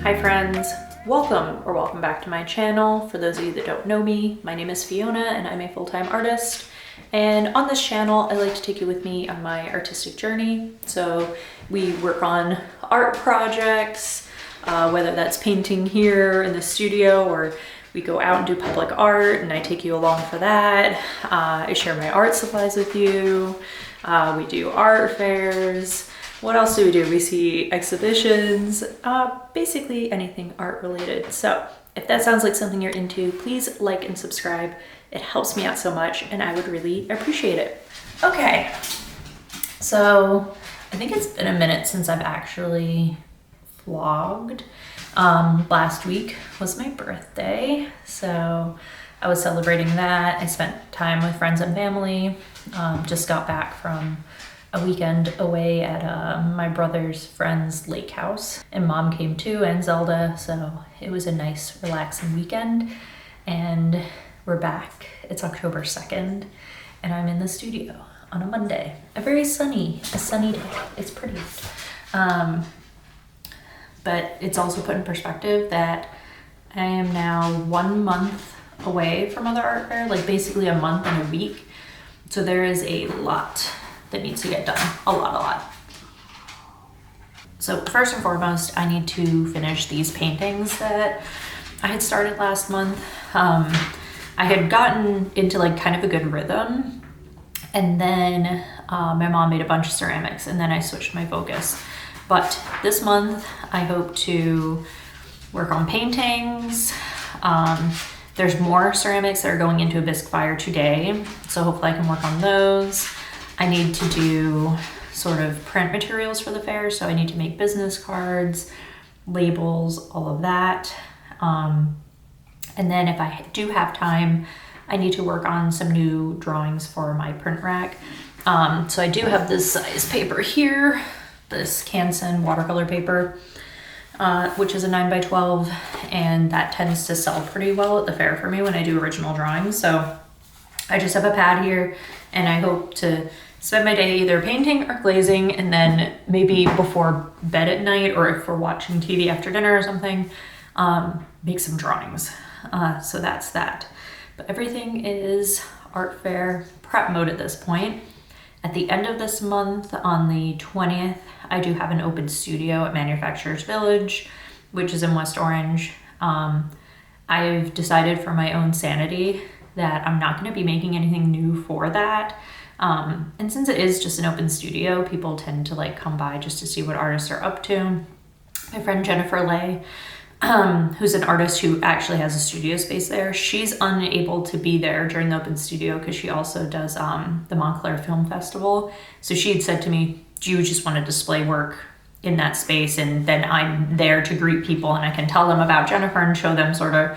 Hi friends, welcome back to my channel. For those of you that don't know me, my name is Fiona and I'm a full-time artist. And on this channel, I like to take you with me on my artistic journey. So we work on art projects, whether that's painting here in the studio or we go out and do public art and I take you along for that. I share my art supplies with you. We do art fairs. What else do? We see exhibitions, basically anything art related. So if that sounds like something you're into, please like and subscribe. It helps me out so much and I would really appreciate it. Okay, so I think it's been a minute since I've actually vlogged. Last week was my birthday, so I was celebrating that. I spent time with friends and family. Just got back from a weekend away at my brother's friend's lake house, and mom came too, and Zelda, so it was a nice relaxing weekend. And we're back. It's October 2nd and I'm in the studio on a Monday, a sunny day. It's pretty. But it's also put in perspective that I am now 1 month away from other art fair, like basically a month and a week. So there is a lot that needs to get done, a lot. So first and foremost, I need to finish these paintings that I had started last month. I had gotten into like kind of a good rhythm, and then my mom made a bunch of ceramics and then I switched my focus. But this month I hope to work on paintings. There's more ceramics that are going into a bisque fire today, so hopefully I can work on those. I need to do sort of print materials for the fair, so I need to make business cards, labels, all of that. And then if I do have time, I need to work on some new drawings for my print rack. So I do have this size paper here, this Canson watercolor paper, which is a 9x12, and that tends to sell pretty well at the fair for me when I do original drawings. So I just have a pad here and I hope to spend my day either painting or glazing, and then maybe before bed at night, or if we're watching TV after dinner or something, make some drawings. So that's that. But everything is art fair prep mode at this point. At the end of this month, on the 20th, I do have an open studio at Manufacturers Village, which is in West Orange. I've decided for my own sanity that I'm not going to be making anything new for that. And since it is just an open studio, people tend to like come by just to see what artists are up to. My friend Jennifer Lay, who's an artist who actually has a studio space there, she's unable to be there during the open studio because she also does the Montclair Film Festival. So she had said to me, do you just want to display work in that space, and then I'm there to greet people and I can tell them about Jennifer and show them sort of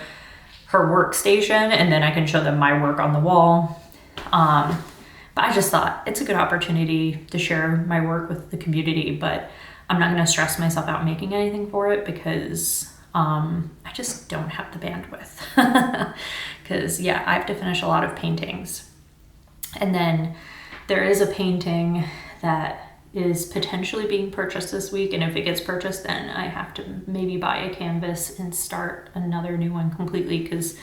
her workstation, and then I can show them my work on the wall. But I just thought it's a good opportunity to share my work with the community, but I'm not going to stress myself out making anything for it because I just don't have the bandwidth. Because yeah, I have to finish a lot of paintings. And then there is a painting that is potentially being purchased this week, and if it gets purchased, then I have to maybe buy a canvas and start another new one completely, because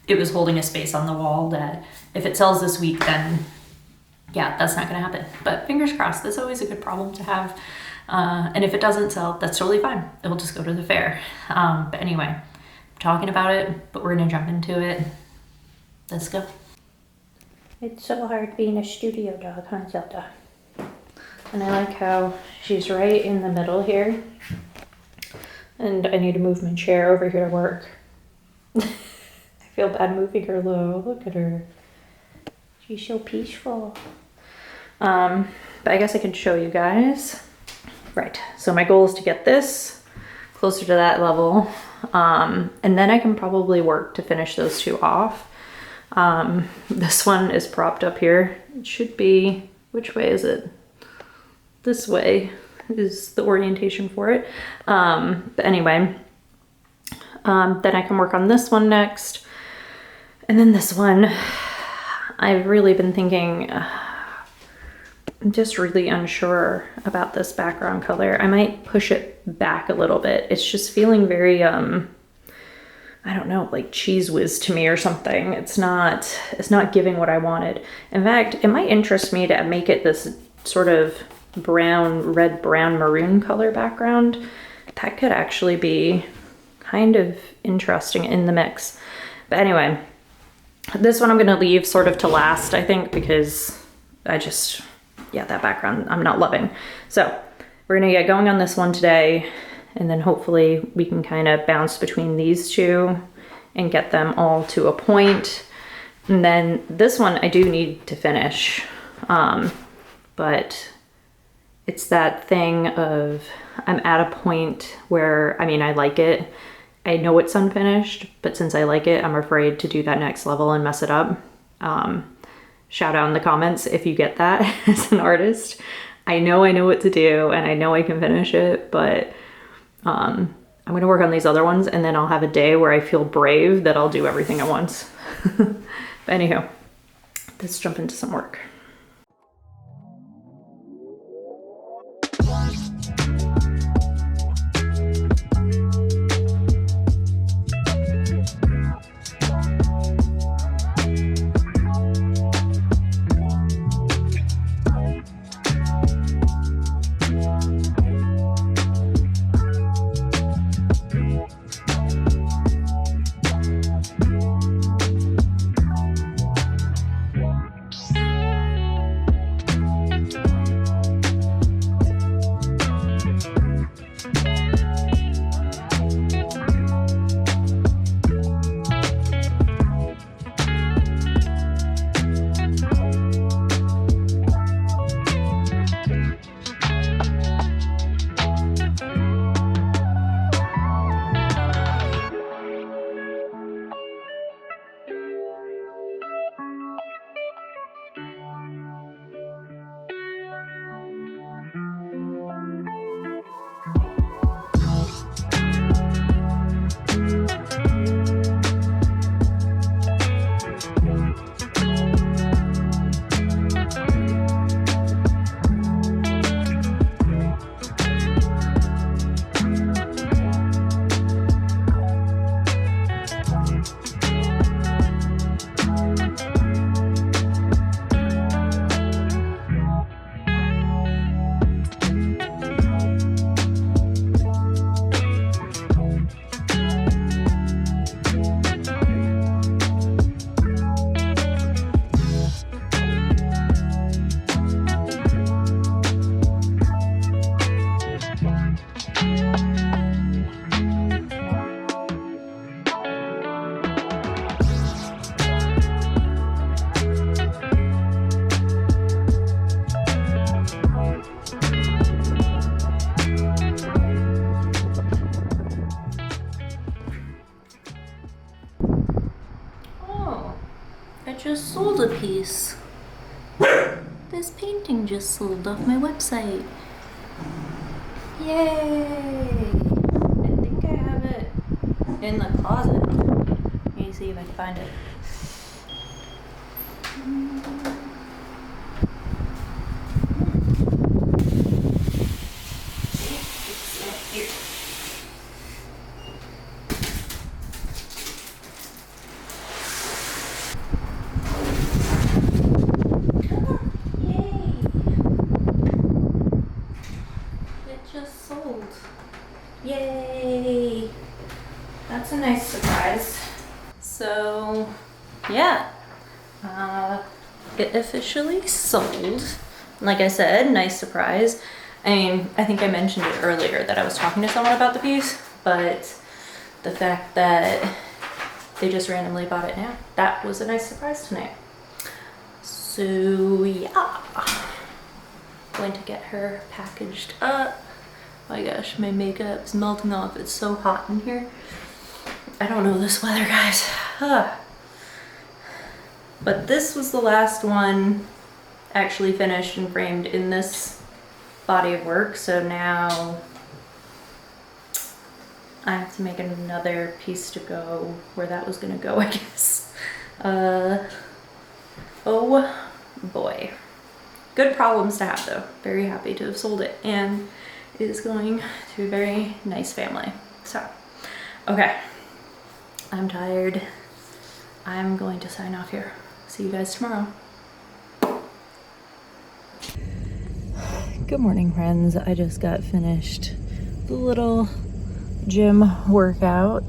it was holding a space on the wall that if it sells this week, then yeah, that's not going to happen. But fingers crossed, that's always a good problem to have. And if it doesn't sell, that's totally fine. It will just go to the fair. But anyway, I'm talking about it, but we're going to jump into it. Let's go. It's so hard being a studio dog, huh, Zelda? And I like how she's right in the middle here. And I need to move my chair over here to work. I feel bad moving her low. Look at her. She's so peaceful. But I guess I can show you guys. Right, so my goal is to get this closer to that level. And then I can probably work to finish those two off. This one is propped up here. It should be, which way is it? This way is the orientation for it. But anyway, then I can work on this one next. And then this one, I've really been thinking I'm just really unsure about this background color. I might push it back a little bit. It's just feeling very, I don't know, like Cheese Whiz to me or something. It's not giving what I wanted. In fact, it might interest me to make it this sort of red, brown, maroon color background. That could actually be kind of interesting in the mix. But anyway, this one I'm gonna leave sort of to last, I think, because that background I'm not loving. So we're gonna get going on this one today, and then hopefully we can kind of bounce between these two and get them all to a point. And then this one I do need to finish, but it's that thing of I'm at a point where, I mean, I like it. I know it's unfinished, but since I like it, I'm afraid to do that next level and mess it up. Shout out in the comments if you get that as an artist. I know what to do and I know I can finish it, but I'm gonna work on these other ones and then I'll have a day where I feel brave that I'll do everything at once. But anyhow, let's jump into some work. Just sold a piece. This painting just sold off my website. Yay! I think I have it in the closet. Let me see if I can find it. Yay! That's a nice surprise. So, yeah, it officially sold. Like I said, nice surprise. I mean, I think I mentioned it earlier that I was talking to someone about the piece, but the fact that they just randomly bought it now, that was a nice surprise tonight. So, yeah, going to get her packaged up. My gosh, my makeup is melting off. It's so hot in here. I don't know this weather, guys. But this was the last one actually finished and framed in this body of work. So now I have to make another piece to go where that was gonna go, I guess. Oh boy. Good problems to have though. Very happy to have sold it, and it is going to a very nice family. So, okay, I'm tired. I'm going to sign off here. See you guys tomorrow. Good morning, friends. I just got finished the little gym workout.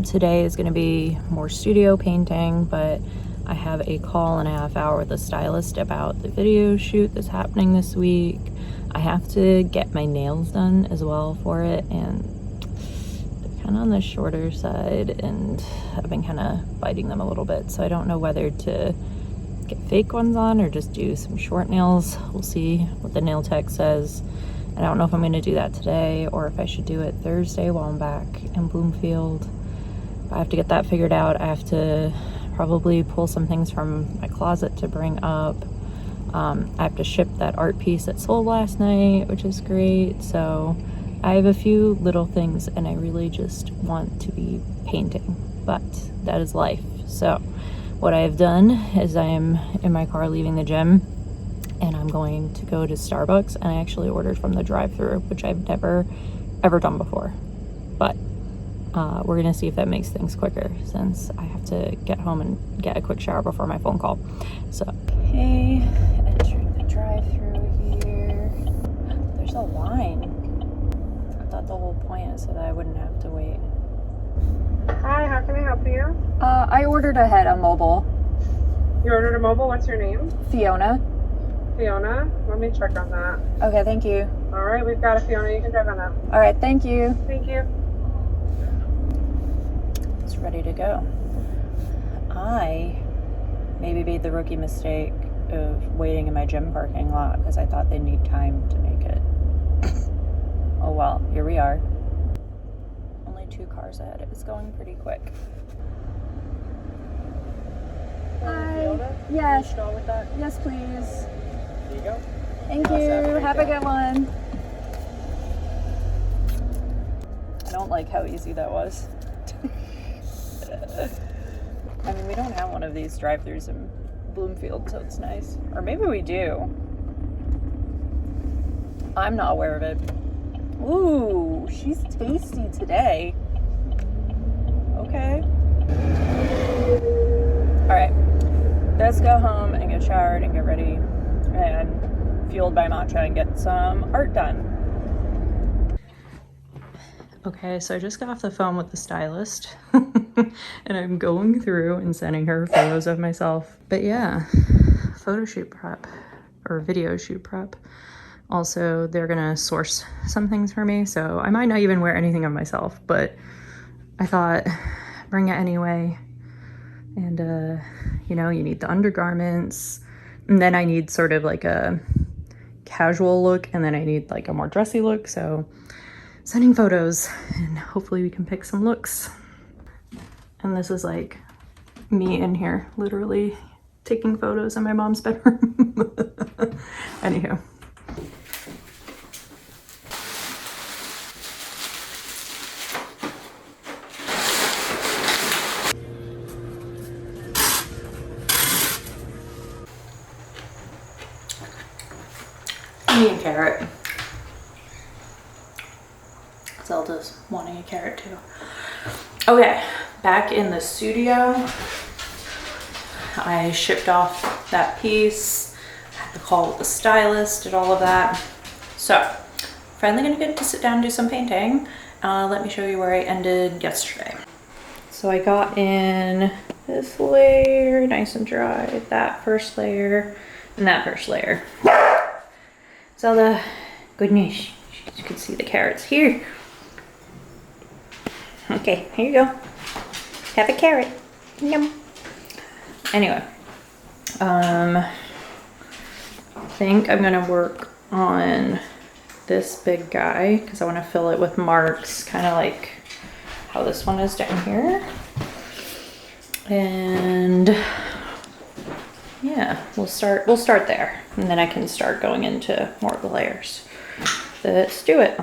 Today is going to be more studio painting, but I have a call in a half hour with a stylist about the video shoot that's happening this week. I have to get my nails done as well for it, and they're kind of on the shorter side, and I've been kind of biting them a little bit, so I don't know whether to get fake ones on or just do some short nails. We'll see what the nail tech says. And I don't know if I'm going to do that today or if I should do it Thursday while I'm back in Bloomfield. I have to get that figured out. I have to probably pull some things from my closet to bring up. I have to ship that art piece that sold last night, which is great. So I have a few little things, and I really just want to be painting, but that is life. So what I have done is I am in my car leaving the gym, and I'm going to go to Starbucks, and I actually ordered from the drive-thru, which I've never ever done before. But we're gonna see if that makes things quicker, since I have to get home and get a quick shower before my phone call. So, okay, entering the drive-thru here. There's a line. I thought the whole point is so that I wouldn't have to wait. Hi, how can I help you? I ordered ahead a mobile. You ordered a mobile, what's your name? Fiona. Fiona? Let me check on that. Okay, thank you. Alright, we've got a Fiona, you can drive on that. All right, thank you. Thank you. It's ready to go. I maybe made the rookie mistake of waiting in my gym parking lot because I thought they'd need time to make it. Oh well, here we are. Only 2 cars ahead. It's going pretty quick. Hi. Yes. Can you with that? Yes, please. There you go. Thank you. Have a good one. I don't like how easy that was. I mean, we don't have one of these drive-thrus in Bloomfield, so it's nice. Or maybe we do. I'm not aware of it. Ooh, she's tasty today. Okay. All right. Let's go home and get showered and get ready and fueled by matcha and get some art done. Okay, so I just got off the phone with the stylist and I'm going through and sending her photos of myself. But yeah, photo shoot prep or video shoot prep. Also, they're gonna source some things for me, so I might not even wear anything of myself, but I thought bring it anyway. And you know, you need the undergarments, and then I need sort of like a casual look, and then I need like a more dressy look. So sending photos, and hopefully we can pick some looks. And this is like me in here literally taking photos in my mom's bedroom. Anywho. I need a carrot. Zelda's wanting a carrot too. Okay, back in the studio. I shipped off that piece, had the call with the stylist, did all of that. So, finally gonna get to sit down and do some painting. Let me show you where I ended yesterday. So I got in this layer, nice and dry, that first layer, and that first layer. Zelda, goodness, you can see the carrots here. Okay, here you go. Have a carrot. Yum. Anyway, I think I'm gonna work on this big guy because I want to fill it with marks, kind of like how this one is down here. And yeah, we'll start there, and then I can start going into more of the layers. Let's do it.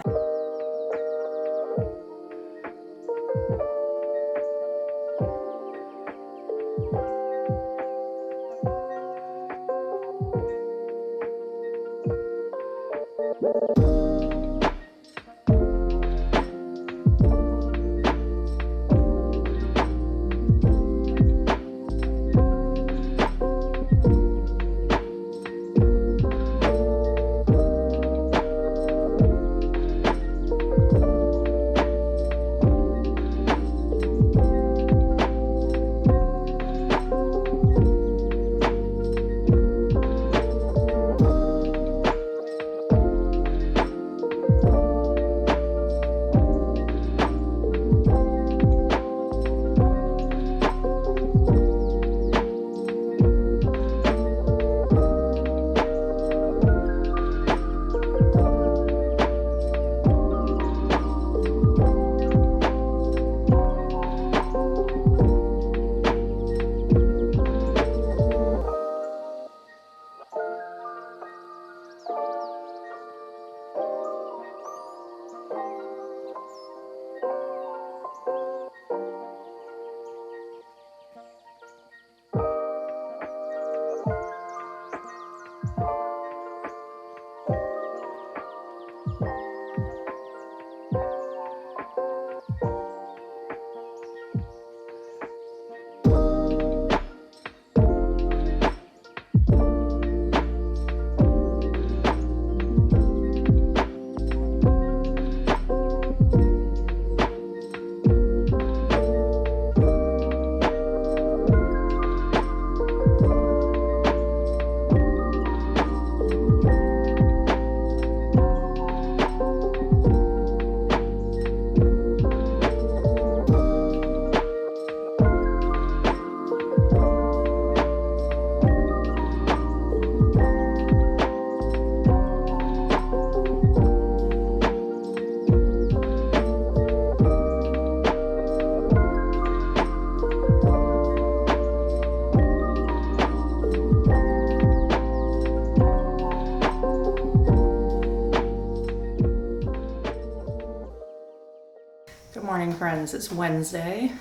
Good morning, friends. It's Wednesday.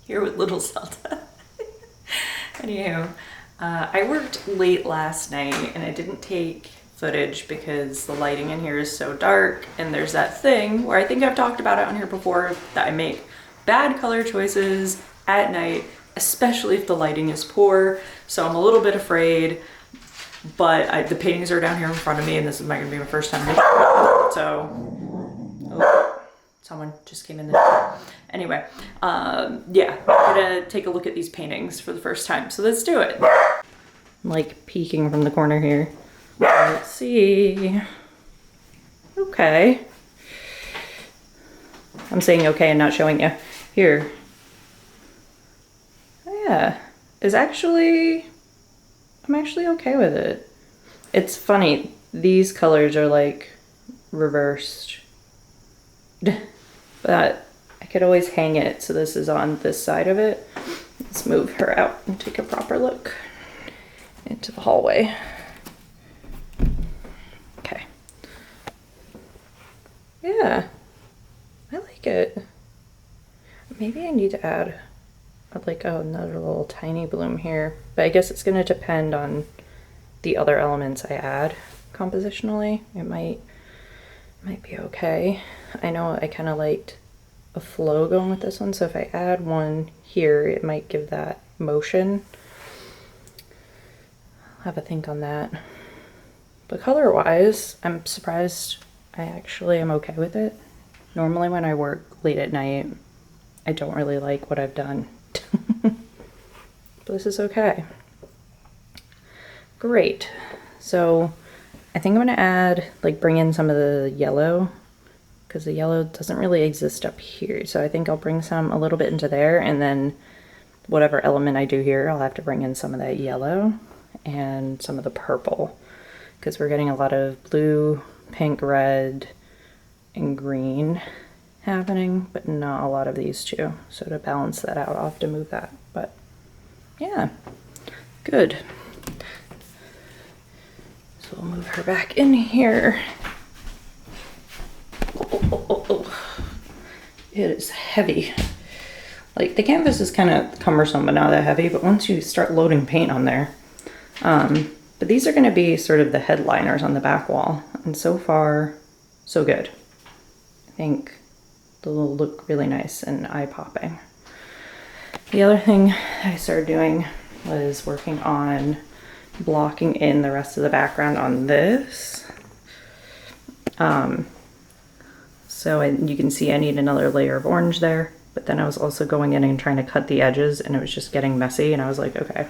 Here with little Zelda. Anywho, I worked late last night and I didn't take footage because the lighting in here is so dark, and there's that thing where I think I've talked about it on here before, that I make bad color choices at night, especially if the lighting is poor. So I'm a little bit afraid, but the paintings are down here in front of me, and this is gonna be my first time. So, oh, someone just came in there. Anyway, yeah, I'm gonna take a look at these paintings for the first time. So let's do it. I'm like peeking from the corner here. Let's see. Okay. I'm saying okay and not showing you. Here. Oh yeah. I'm actually okay with it. It's funny. These colors are like reversed. But I could always hang it. So this is on this side of it. Let's move her out and take a proper look into the hallway. Okay. Yeah, I like it. Maybe I need to add like another little tiny bloom here, but I guess it's going to depend on the other elements I add compositionally. It might be okay. I know I kind of liked a flow going with this one, so if I add one here, it might give that motion. I'll have a think on that. But color-wise, I'm surprised I actually am okay with it. Normally when I work late at night, I don't really like what I've done. But this is okay. Great. So I think I'm gonna bring in some of the yellow, because the yellow doesn't really exist up here. So I think I'll bring some a little bit into there, and then whatever element I do here, I'll have to bring in some of that yellow and some of the purple, because we're getting a lot of blue, pink, red, and green happening, but not a lot of these two. So to balance that out, I'll have to move that. But yeah, good. So we'll move her back in here. Oh. It is heavy. Like, the canvas is kind of cumbersome but not that heavy, but once you start loading paint on there, But these are going to be sort of the headliners on the back wall. And so far, so good. I think they'll look really nice and eye-popping. The other thing I started doing was working on blocking in the rest of the background on this. So you can see I need another layer of orange there, but then I was also going in and trying to cut the edges, and it was just getting messy, and I was like, okay,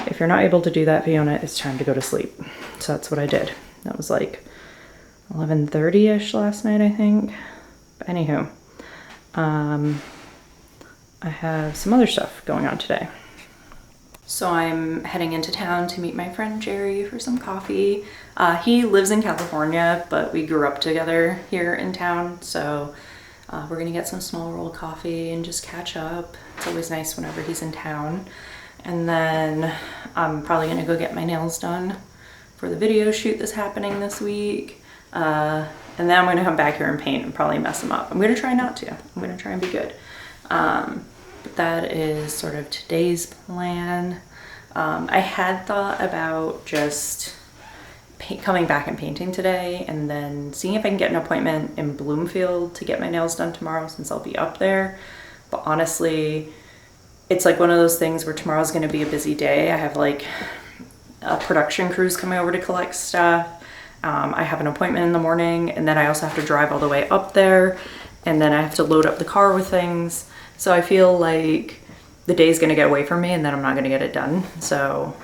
if you're not able to do that, Fiona, it's time to go to sleep. So that's what I did. That was like 11:30-ish last night, I think. But anywho, I have some other stuff going on today. So I'm heading into town to meet my friend Jerry for some coffee. He lives in California, but we grew up together here in town. So we're gonna get some small roll coffee and just catch up. It's always nice whenever he's in town. And then I'm probably gonna go get my nails done for the video shoot that's happening this week. And then I'm gonna come back here and paint and probably mess them up. I'm gonna try not to. I'm gonna try and be good. But that is sort of today's plan. I had thought about just coming back and painting today and then seeing if I can get an appointment in Bloomfield to get my nails done tomorrow since I'll be up there. But honestly, it's like one of those things where tomorrow's gonna be a busy day. I have like a production crew's coming over to collect stuff. I have an appointment in the morning, and then I also have to drive all the way up there, and then I have to load up the car with things. So I feel like the day's gonna get away from me and then I'm not gonna get it done. So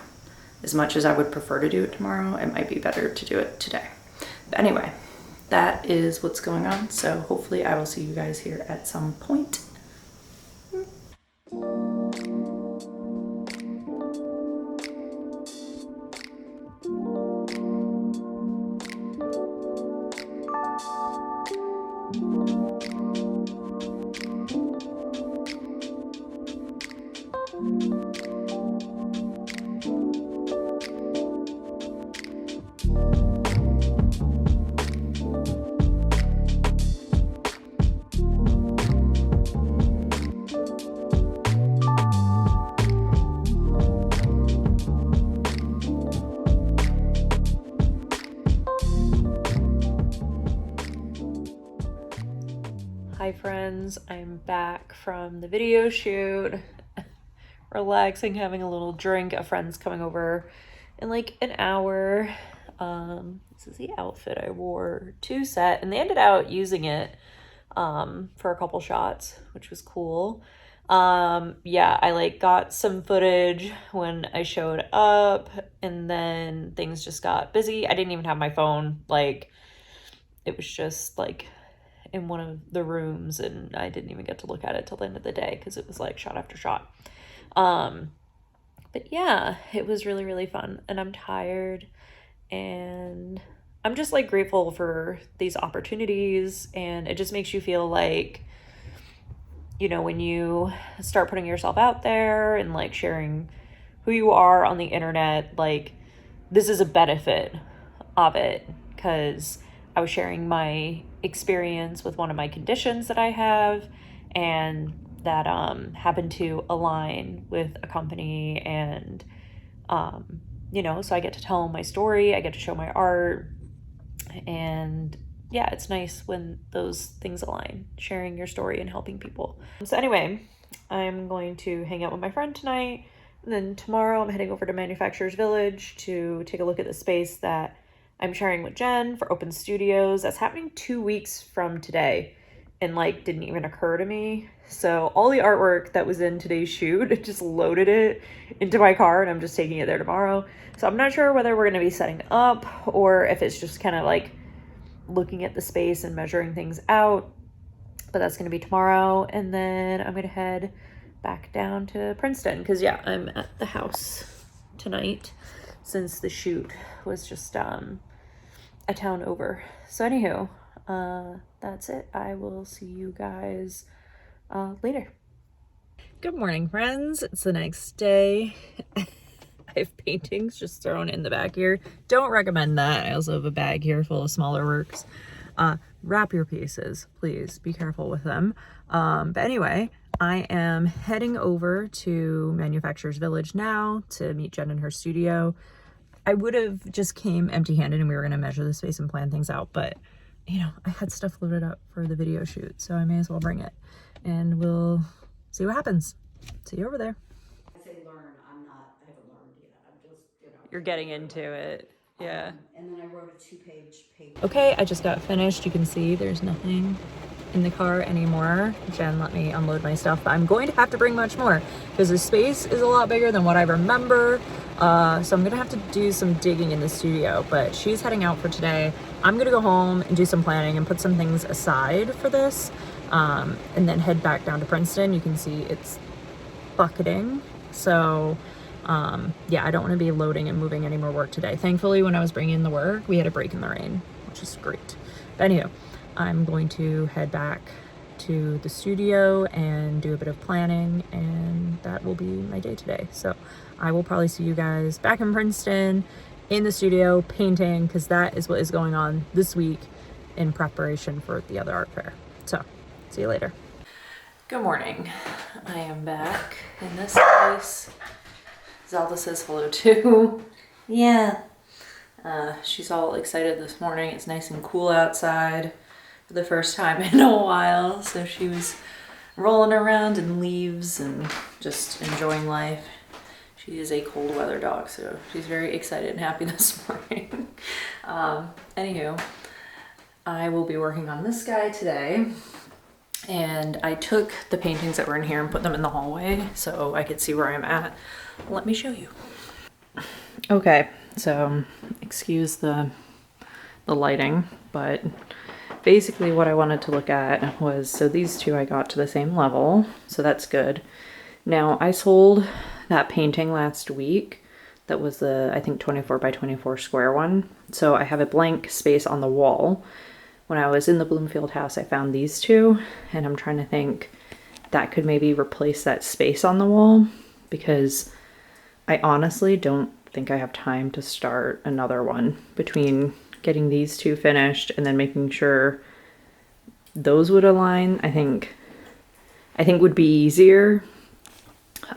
as much as I would prefer to do it tomorrow, it might be better to do it today. But anyway, that is what's going on. So hopefully I will see you guys here at some point. Hi friends, I'm back from the video shoot, relaxing, having a little drink. A friend's coming over in like an hour. This is the outfit I wore to set, and they ended out using it for a couple shots, which was cool. Yeah, I like got some footage when I showed up, and then things just got busy. I didn't even have my phone, like it was just like in one of the rooms, and I didn't even get to look at it till the end of the day because it was like shot after shot. But yeah, it was really, really fun, and I'm tired, and I'm just like grateful for these opportunities, and it just makes you feel like, you know, when you start putting yourself out there and like sharing who you are on the internet, like this is a benefit of it, because I was sharing my experience with one of my conditions that I have, and that happened to align with a company, and you know, so I get to tell my story, I get to show my art, and yeah, it's nice when those things align, sharing your story and helping people. So anyway, I'm going to hang out with my friend tonight, and then tomorrow I'm heading over to Manufacturers Village to take a look at the space that I'm sharing with Jen for Open Studios. That's happening 2 weeks from today, and like didn't even occur to me. So all the artwork that was in today's shoot, I just loaded it into my car, and I'm just taking it there tomorrow. So I'm not sure whether we're going to be setting up or if it's just kind of like looking at the space and measuring things out, but that's going to be tomorrow. And then I'm going to head back down to Princeton because yeah, I'm at the house tonight since the shoot was just a town over. So anywho, that's it. I will see you guys later. Good morning, friends. It's the next day. I have paintings just thrown in the back here. Don't recommend that. I also have a bag here full of smaller works. Wrap your pieces, please. Be careful with them. But anyway, I am heading over to Manufacturers Village now to meet Jen in her studio. I would have just came empty-handed and we were going to measure the space and plan things out, but you know, I had stuff loaded up for the video shoot, so I may as well bring it and we'll see what happens. See you over there. I say learn, I haven't learned yet. I'm just, You're getting into it. Yeah. And then I wrote a 2-page paper. Okay, I just got finished. You can see there's nothing in the car anymore. Jen let me unload my stuff, but I'm going to have to bring much more because the space is a lot bigger than what I remember. So I'm gonna have to do some digging in the studio, but she's heading out for today. I'm gonna go home and do some planning and put some things aside for this, and then head back down to Princeton. You can see it's bucketing. So yeah, I don't want to be loading and moving any more work today. Thankfully, when I was bringing in the work, we had a break in the rain, which is great. But anywho, I'm going to head back to the studio and do a bit of planning, and that will be my day today. So I will probably see you guys back in Princeton in the studio painting, because that is what is going on this week in preparation for the other art fair. So see you later. Good morning. I am back in this place. Zelda says hello too. Yeah. She's all excited this morning. It's nice and cool outside for the first time in a while. So she was rolling around in leaves and just enjoying life. She is a cold weather dog, so she's very excited and happy this morning. Anywho, I will be working on this guy today. And I took the paintings that were in here and put them in the hallway so I could see where I'm at. Let me show you. Okay, so excuse the lighting, but basically what I wanted to look at was, so these two I got to the same level, so that's good. Now I sold that painting last week. That was the, I think, 24 by 24 square one. So I have a blank space on the wall. When I was in the Bloomfield house, I found these two, and I'm trying to think that could maybe replace that space on the wall, because I honestly don't think I have time to start another one between getting these two finished and then making sure those would align. I think would be easier.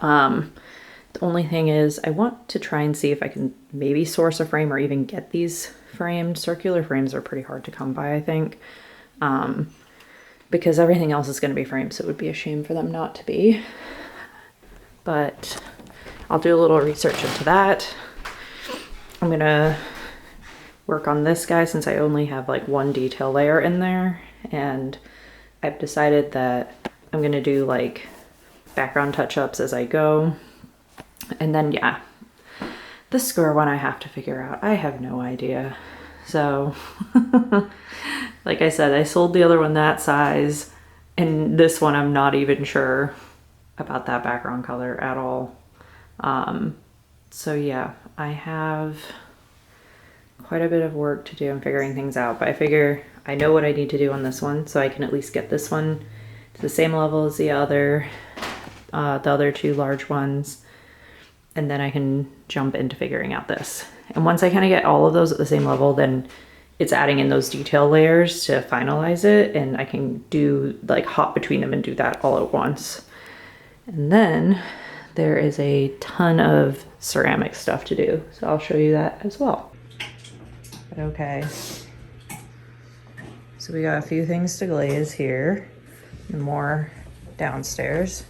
The only thing is I want to try and see if I can maybe source a frame or even get these framed. Circular frames are pretty hard to come by, I think, because everything else is going to be framed, so it would be a shame for them not to be. But I'll do a little research into that. I'm going to work on this guy since I only have like one detail layer in there, and I've decided that I'm going to do like background touch-ups as I go. And then, yeah, the square one I have to figure out. I have no idea. So, like I said, I sold the other one that size, and this one I'm not even sure about that background color at all. So yeah, I have quite a bit of work to do in figuring things out, but I figure I know what I need to do on this one, so I can at least get this one to the same level as the other two large ones. And then I can jump into figuring out this. And once I kind of get all of those at the same level, then it's adding in those detail layers to finalize it. And I can do like hop between them and do that all at once. And then there is a ton of ceramic stuff to do. So I'll show you that as well. But okay. So we got a few things to glaze here and more downstairs.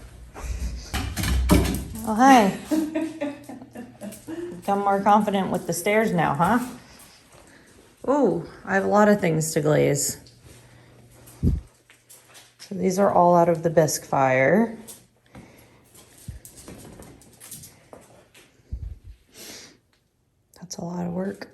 Oh, hi. Become more confident with the stairs now, huh? Ooh, I have a lot of things to glaze. So these are all out of the bisque fire. That's a lot of work.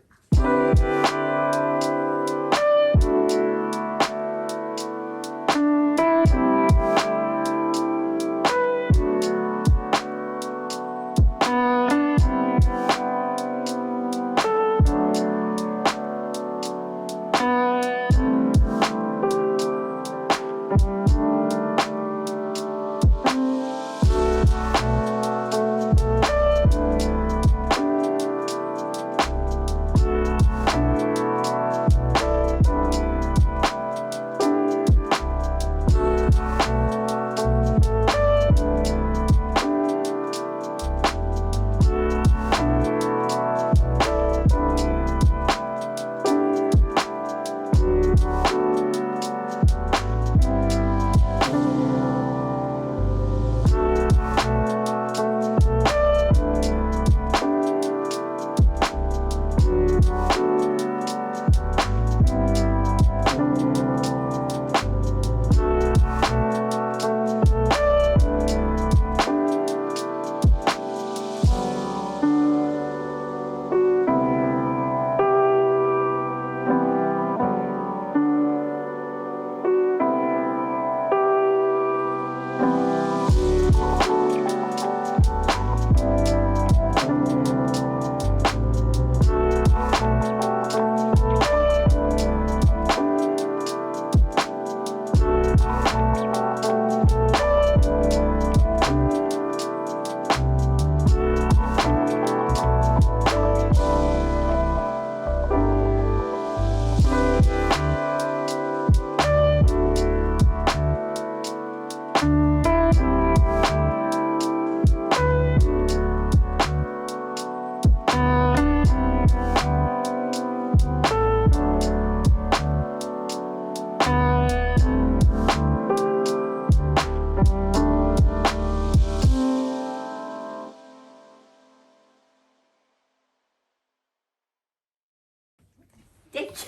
It's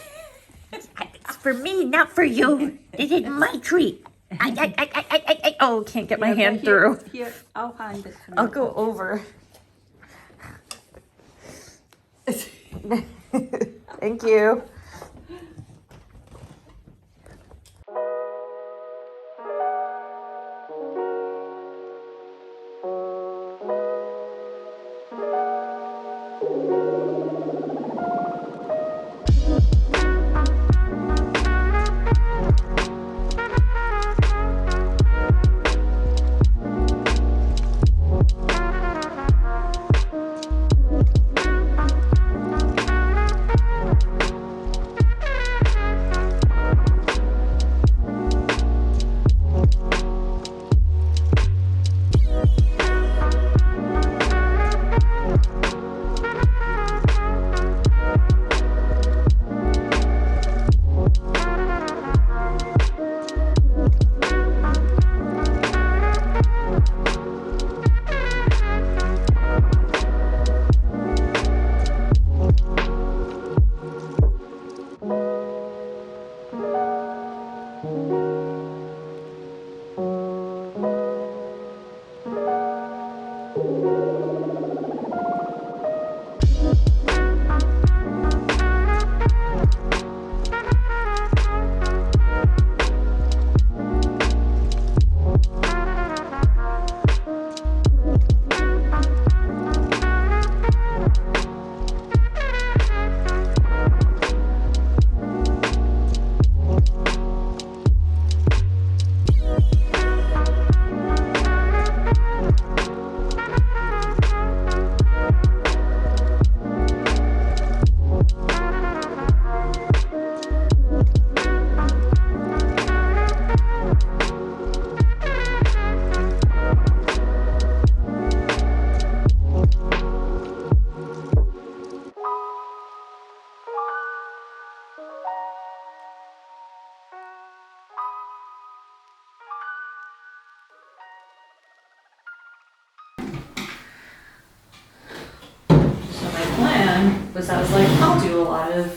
for me, not for you. This is my treat. Oh, can't get my hand through. Here, I'll find it. I'll go over. Thank you. Was I was like, I'll do a lot of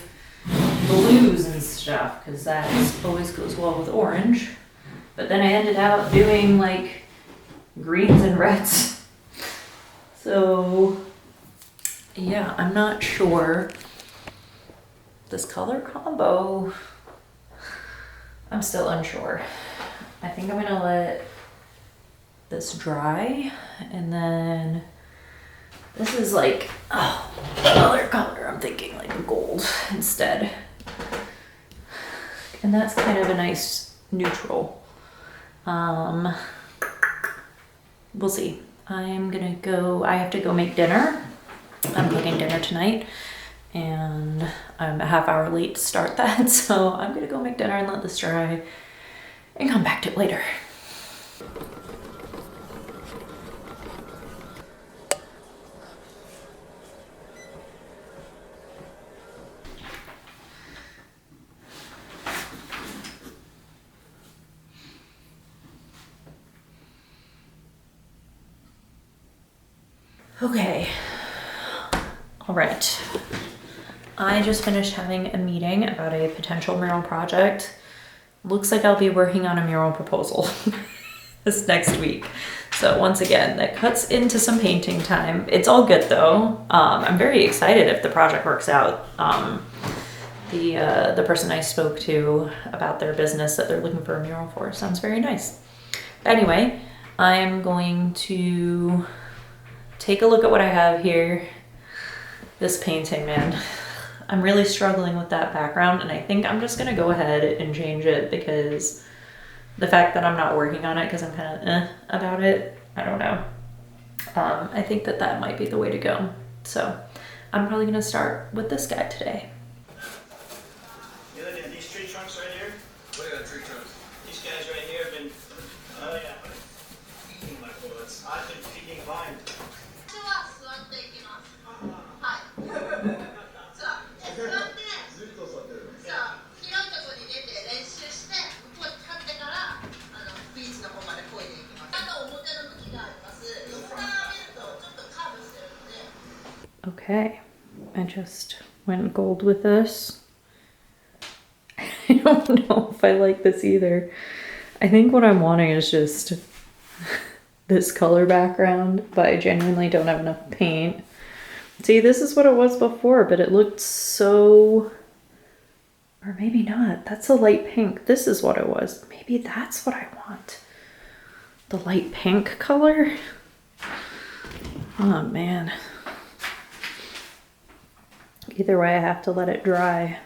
blues and stuff because that always goes well with orange. But then I ended up doing like greens and reds. So yeah, I'm not sure. This color combo, I'm still unsure. I think I'm gonna let this dry and then this is like, oh, another color. I'm thinking like a gold instead. And that's kind of a nice neutral. We'll see. I'm gonna go, I have to go make dinner. I'm cooking dinner tonight and I'm a half hour late to start that. So I'm gonna go make dinner and let this dry and come back to it later. Okay, all right. I just finished having a meeting about a potential mural project. Looks like I'll be working on a mural proposal this next week. So once again, that cuts into some painting time. It's all good though. I'm very excited if the project works out. The person I spoke to about their business that they're looking for a mural for sounds very nice. Anyway, I'm going to take a look at what I have here. This painting, man. I'm really struggling with that background and I think I'm just gonna go ahead and change it because the fact that I'm not working on it because I'm kind of about it, I don't know. I think that might be the way to go. So I'm probably gonna start with this guy today. You looking at these tree trunks right here? Look at the tree trunks. These guys right here have been, oh yeah, my bullets. I've been peeking vine. Okay, I just went gold with this don't know if I like this either. I think what I'm wanting is just this color background, but I genuinely don't have enough paint. See, this is what it was before, but it looked so... Or maybe not. That's a light pink. This is what it was. Maybe that's what I want. The light pink color. Oh, man. Either way, I have to let it dry.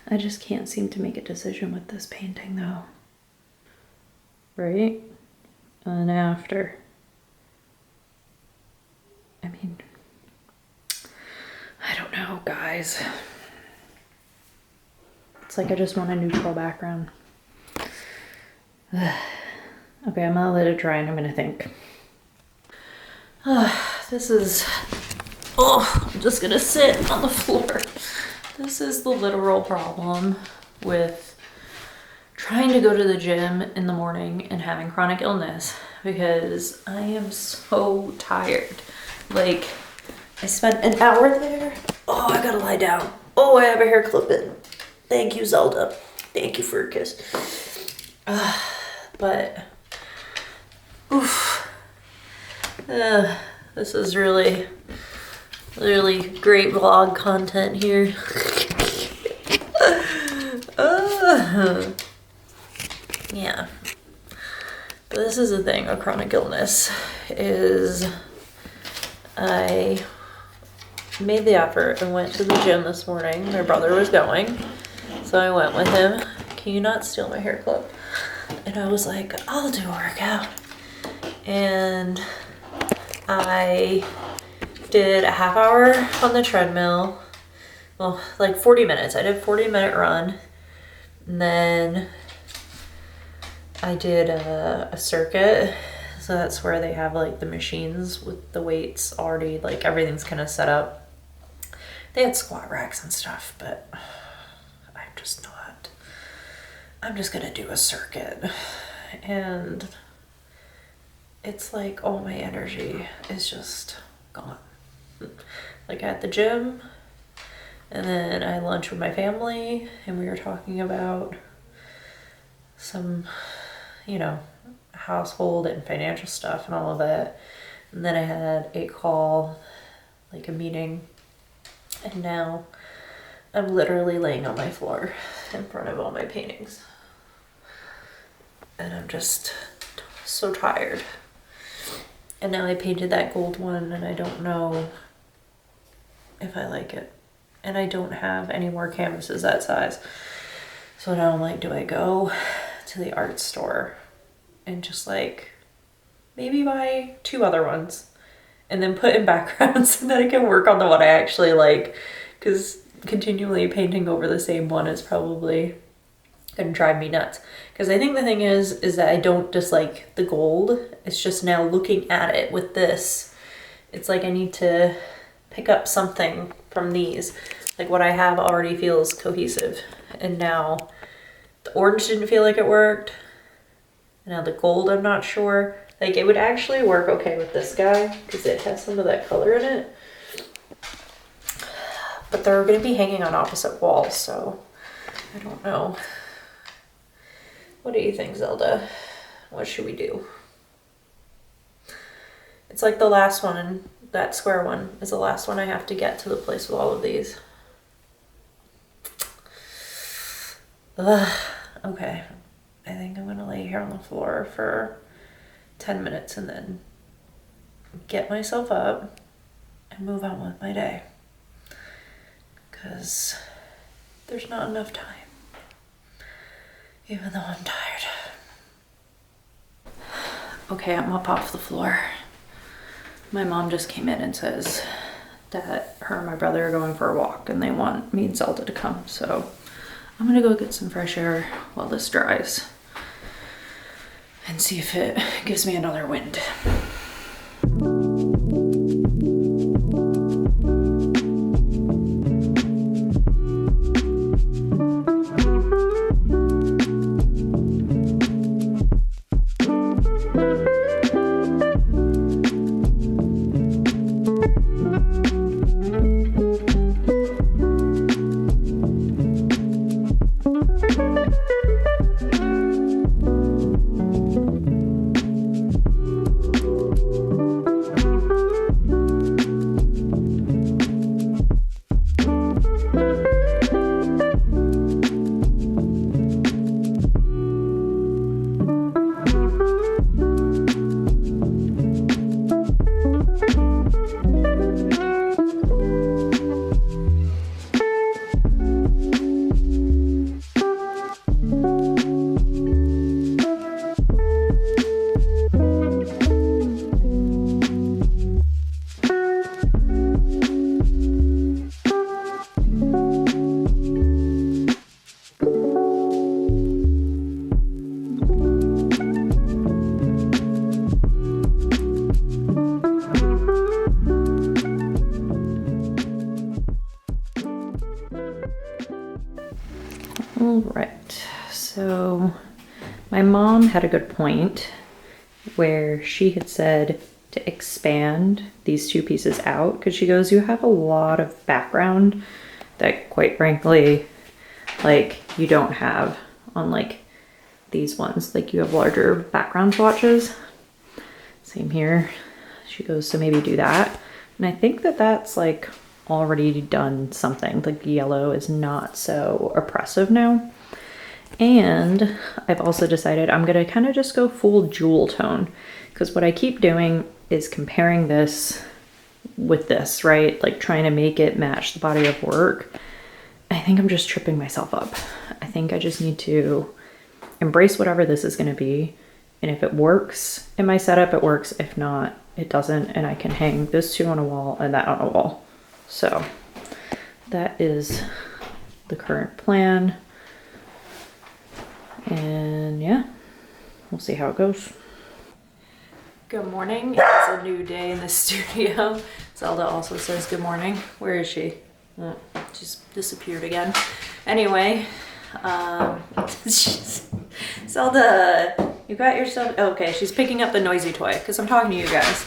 I just can't seem to make a decision with this painting, though. Right? And after. I mean, I don't know, guys. It's like I just want a neutral background. Okay, I'm gonna let it dry and I'm gonna think. This is... Oh, I'm just gonna sit on the floor. This is the literal problem with trying to go to the gym in the morning and having chronic illness, because I am so tired. Like, I spent an hour there. Oh, I gotta lie down. Oh, I have a hair clip in. Thank you, Zelda. Thank you for a kiss. But, oof. This is really great vlog content here. Yeah. But this is the thing, a chronic illness is I made the effort and went to the gym this morning. My brother was going, so I went with him. Can you not steal my hair clip? And I was like, I'll do a workout. And I did a half hour on the treadmill. Well, like 40 minutes. I did a 40-minute run. And then I did a circuit. So that's where they have like the machines with the weights already, like everything's kind of set up. They had squat racks and stuff, but I'm just gonna do a circuit. And it's like all my energy is just gone. Like at the gym, and then I had lunch with my family and we were talking about some, you know, household and financial stuff and all of that. And then I had a call, like a meeting, and now I'm literally laying on my floor in front of all my paintings. And I'm just so tired. And now I painted that gold one and I don't know if I like it. And I don't have any more canvases that size. So now I'm like, do I go to the art store and just like maybe buy 2 other ones and then put in backgrounds so that I can work on the one I actually like? Because continually painting over the same one is probably gonna drive me nuts. Because I think the thing is that I don't dislike the gold. It's just now looking at it with this, it's like I need to pick up something from these. Like what I have already feels cohesive. And now the orange didn't feel like it worked. Now the gold, I'm not sure. Like it would actually work okay with this guy because it has some of that color in it. But they're gonna be hanging on opposite walls, so I don't know. What do you think, Zelda? What should we do? It's like the last one, that square one is the last one I have to get to the place with all of these. Ugh, okay, I think I'm gonna lay here on the floor for 10 minutes and then get myself up and move on with my day. Because there's not enough time. Even though I'm tired. Okay, I'm up off the floor. My mom just came in and says that her and my brother are going for a walk and they want me and Zelda to come. So I'm gonna go get some fresh air while this dries and see if it gives me another wind. All right, so my mom had a good point where she had said to expand these two pieces out because she goes, you have a lot of background that quite frankly, like you don't have on like these ones. Like you have larger background swatches. Same here. She goes, so maybe do that. And I think that that's like already done something. Like yellow is not so oppressive now. And I've also decided I'm gonna kind of just go full jewel tone because what I keep doing is comparing this with this, right? Like trying to make it match the body of work. I think I'm just tripping myself up. I think I just need to embrace whatever this is gonna be. And if it works in my setup, it works. If not, it doesn't. And I can hang this two on a wall and that on a wall. So that is the current plan. And yeah, we'll see how it goes. Good morning. It's a new day in the studio. Zelda also says good morning. Where is she? Oh, just disappeared again. Anyway, Zelda, you got yourself, okay, she's picking up the noisy toy because I'm talking to you guys.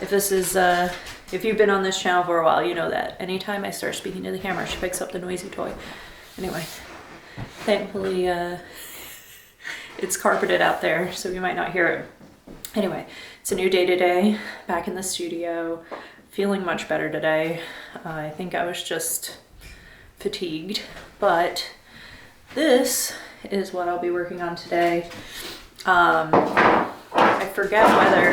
If this is, if you've been on this channel for a while, you know that anytime I start speaking to the camera, she picks up the noisy toy. Anyway, thankfully, it's carpeted out there, so you might not hear it. Anyway, it's a new day today, back in the studio, feeling much better today. I think I was just fatigued, but this is what I'll be working on today. I forget whether,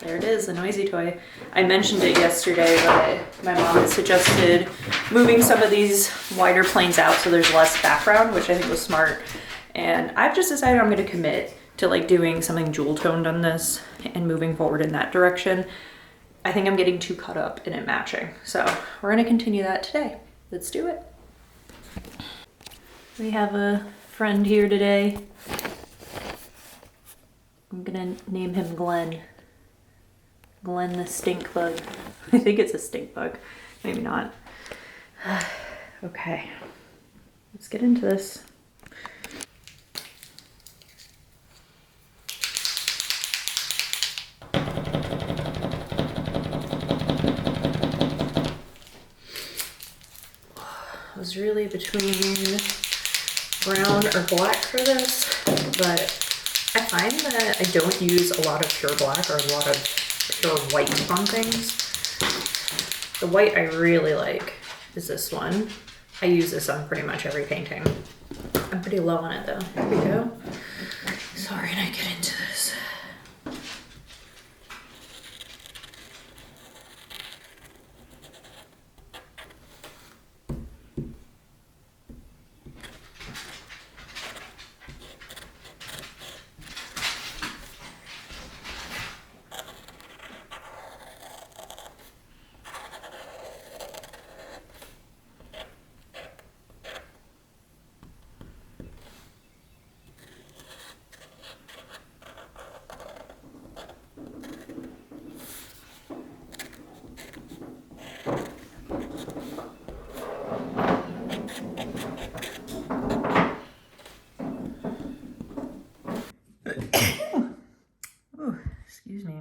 there it is, the noisy toy. I mentioned it yesterday, but my mom had suggested moving some of these wider planes out so there's less background, which I think was smart. And I've just decided I'm gonna commit to like doing something jewel toned on this and moving forward in that direction. I think I'm getting too caught up in it matching. So we're gonna continue that today. Let's do it. We have a friend here today. I'm gonna name him Glenn. Glenn the stink bug. I think it's a stink bug. Maybe not. Okay, let's get into this. I was really between brown or black for this, but I find that I don't use a lot of pure black or a lot of pure white on things. The white I really like is this one. I use this on pretty much every painting. I'm pretty low on it though. Here we go. Sorry, and I get into this. Excuse me.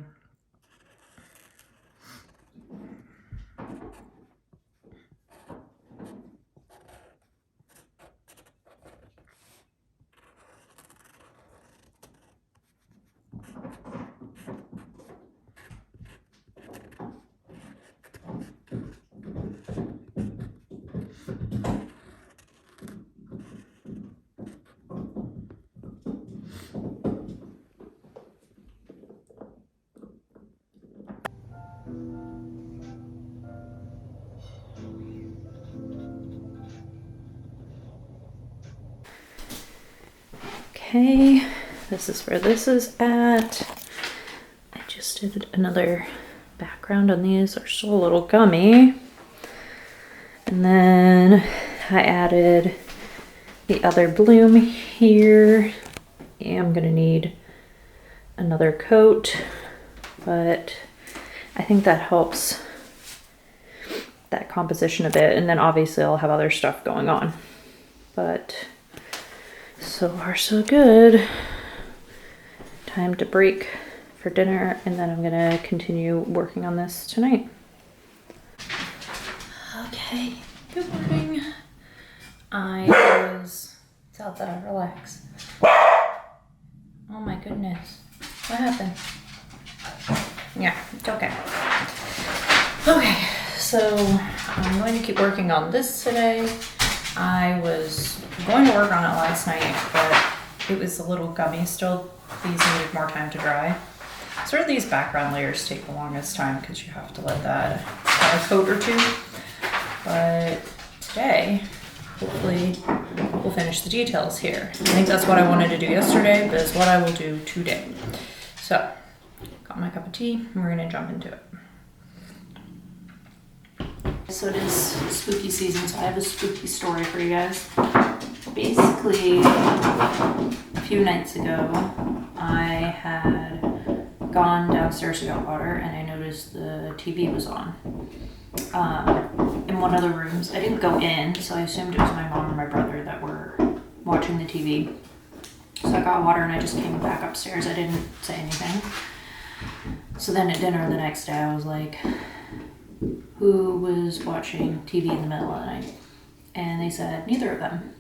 Okay, this is where this is at. I just did another background on these. They're still a little gummy. And then I added the other bloom here. I am gonna need another coat, but I think that helps that composition a bit. And then obviously I'll have other stuff going on. but so far so good. Time to break for dinner, and then I'm gonna continue working on this tonight. Okay, good morning. Zelda, relax. Oh my goodness. What happened? Yeah, it's okay. Okay, so I'm going to keep working on this today. I was going to work on it last night, but it was a little gummy still. These needed more time to dry. Sort of these background layers take the longest time because you have to let that have a coat or two. But today, hopefully, we'll finish the details here. I think that's what I wanted to do yesterday, but it's what I will do today. So, got my cup of tea, and we're gonna jump into it. So it is spooky season, so I have a spooky story for you guys. Basically, a few nights ago, I had gone downstairs to get water, and I noticed the TV was on. In one of the rooms. I didn't go in, so I assumed it was my mom and my brother that were watching the TV. So I got water and I just came back upstairs. I didn't say anything. So then at dinner the next day I was like, who was watching TV in the middle of the night? And they said neither of them.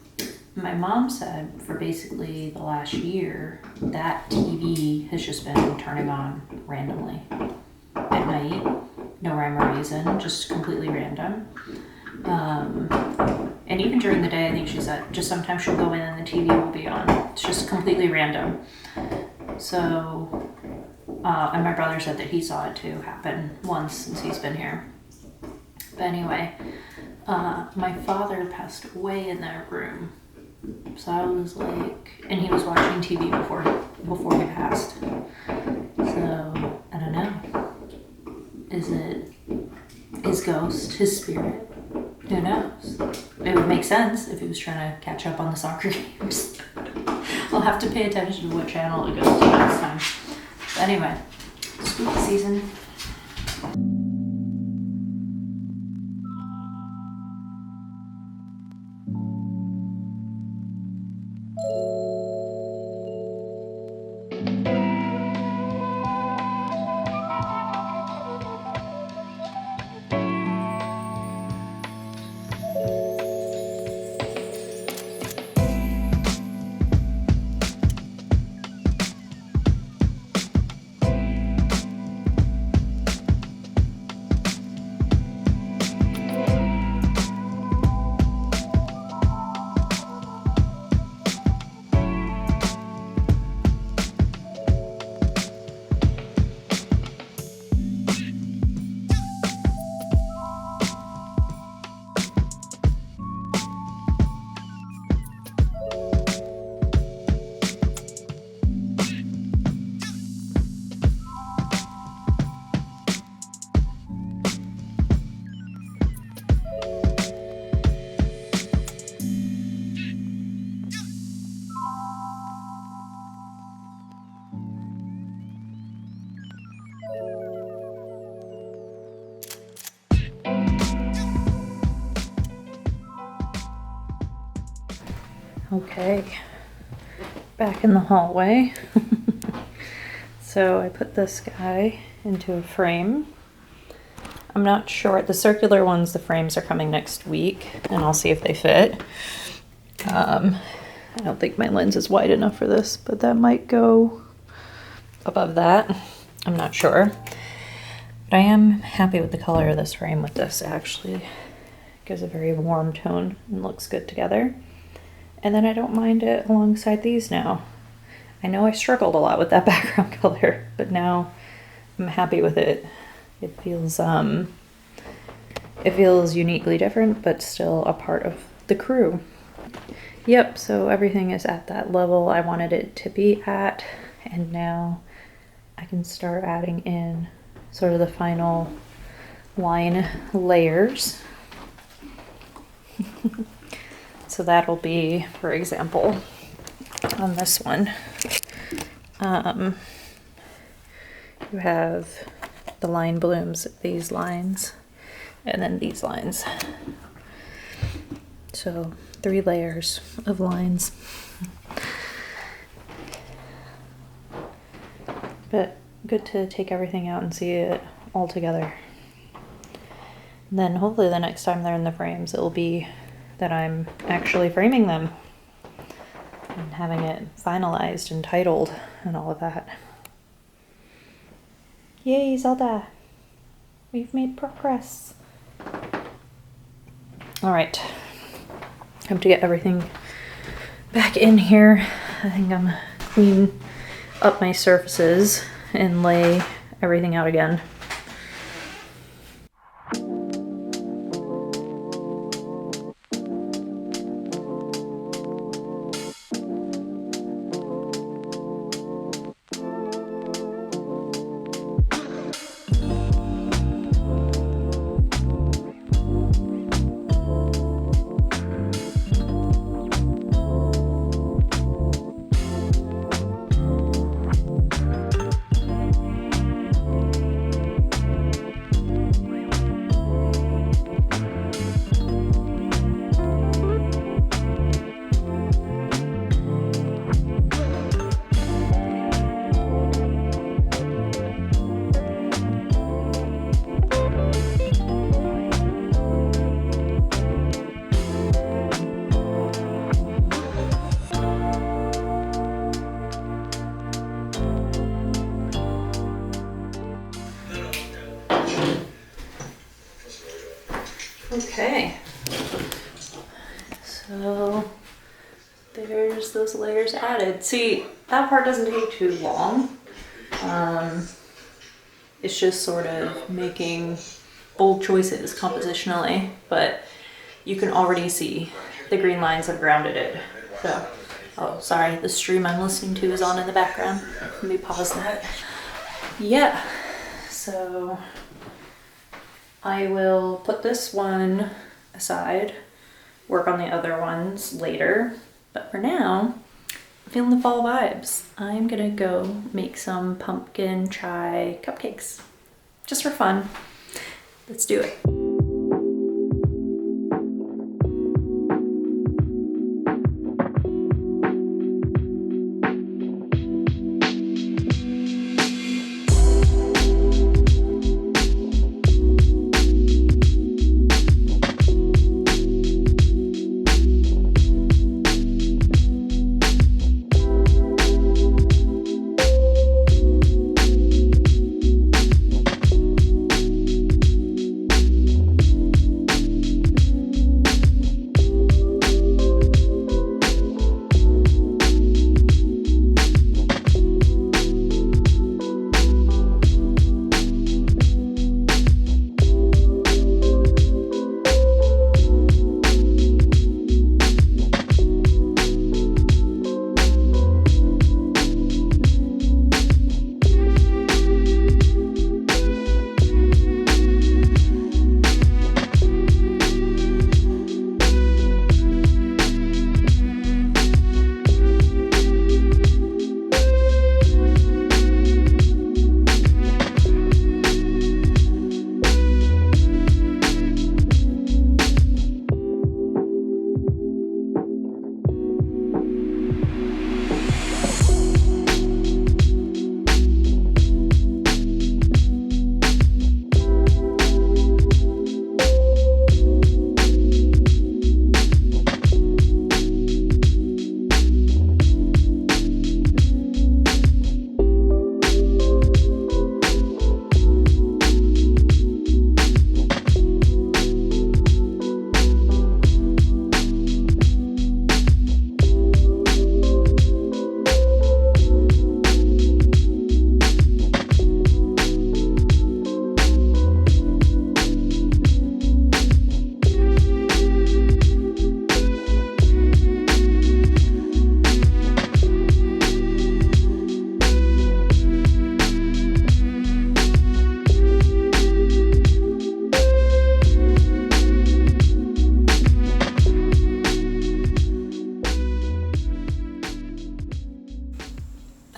My mom said for basically the last year that TV has just been turning on randomly at night. No rhyme or reason, just completely random. And even during the day, I think she said, just sometimes she'll go in and the TV will be on. It's just completely random. So, and my brother said that he saw it too happen once since he's been here. But anyway, my father passed away in that room. So I was like, and he was watching TV before he passed. So, I don't know. Is it his ghost, his spirit? Who knows? It would make sense if he was trying to catch up on the soccer games. I'll have to pay attention to what channel it goes to next time. But anyway, spooky season. Okay, back in the hallway. So I put this guy into a frame. I'm not sure, the circular ones, the frames are coming next week, and I'll see if they fit. I don't think my lens is wide enough for this, but that might go above that. I'm not sure. But I am happy with the color of this frame with this. It actually gives a very warm tone and looks good together. And then I don't mind it alongside these now. I know I struggled a lot with that background color, but now I'm happy with it. It feels uniquely different, but still a part of the crew. Yep, so everything is at that level I wanted it to be at, and now I can start adding in sort of the final line layers. So that'll be, for example, on this one, you have the line blooms, these lines, and then these lines. So 3 layers of lines. But good to take everything out and see it all together. And then hopefully the next time they're in the frames, it'll be that I'm actually framing them and having it finalized and titled and all of that. Yay, Zelda! We've made progress. All right, time to get everything back in here. I think I'm gonna clean up my surfaces and lay everything out again. Okay, so there's those layers added. See, that part doesn't take too long. It's just sort of making bold choices compositionally, but you can already see the green lines have grounded it. So, oh, sorry, the stream I'm listening to is on in the background. Let me pause that. Yeah, so I will put this one aside, work on the other ones later, but for now, I'm feeling the fall vibes. I'm gonna go make some pumpkin chai cupcakes, just for fun. Let's do it.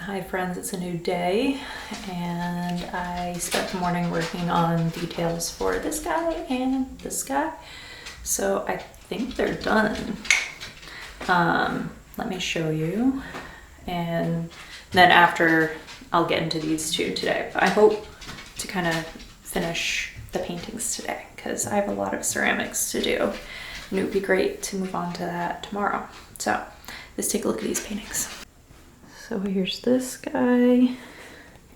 Hi friends, it's a new day and I spent the morning working on details for this guy and this guy. So I think they're done. Let me show you. And then after, I'll get into these two today. But I hope to kind of finish the paintings today because I have a lot of ceramics to do. And it would be great to move on to that tomorrow. So let's take a look at these paintings. So here's this guy.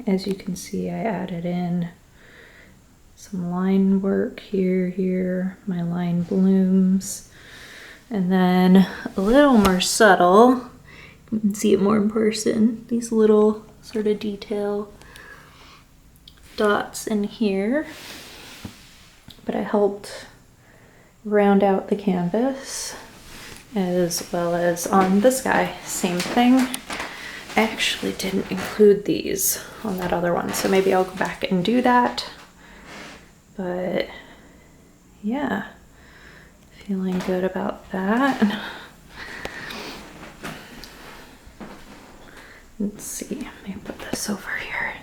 As you can see, I added in some line work here, my line blooms. And then a little more subtle, you can see it more in person, these little sort of detail dots in here. But I helped round out the canvas as well as on this guy, same thing. I actually didn't include these on that other one, so maybe I'll go back and do that. But yeah, feeling good about that. Let's see, let me put this over here.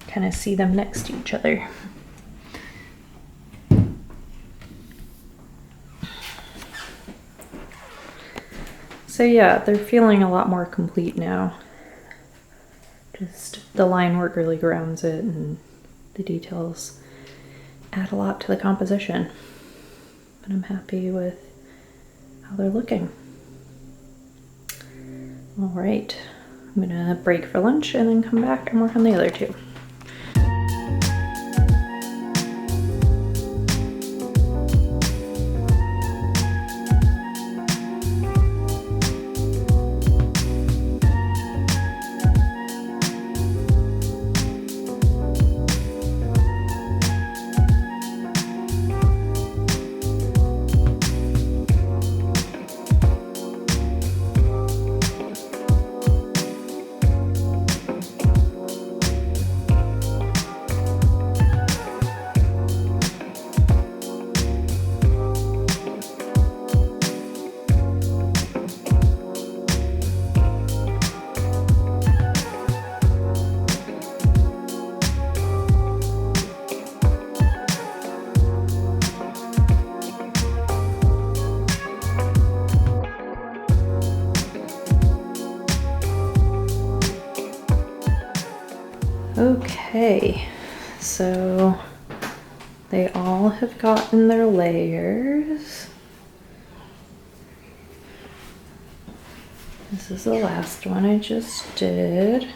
Kind of see them next to each other. So yeah, they're feeling a lot more complete now. Just the line work really grounds it and the details add a lot to the composition. But I'm happy with how they're looking. All right, I'm gonna break for lunch and then come back and work on the other two. Okay, so they all have gotten their layers. This is the last one I just did.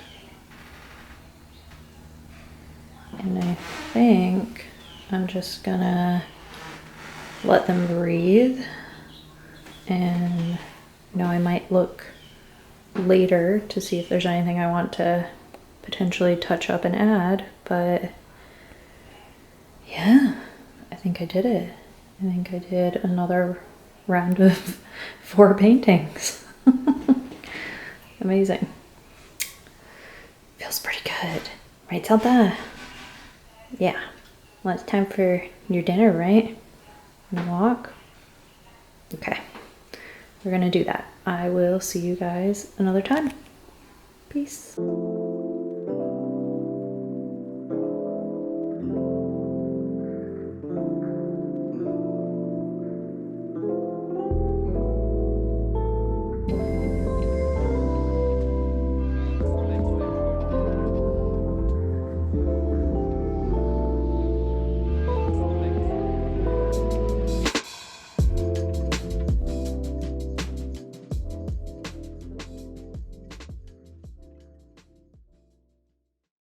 And I think I'm just gonna let them breathe. And you know, I might look later to see if there's anything I want to potentially touch up and add, but yeah, I think I did it. I think I did another round of 4 paintings. Amazing. Feels pretty good. Right, Zelda? Yeah. Well, it's time for your dinner, right? Wanna walk? Okay. We're gonna do that. I will see you guys another time. Peace.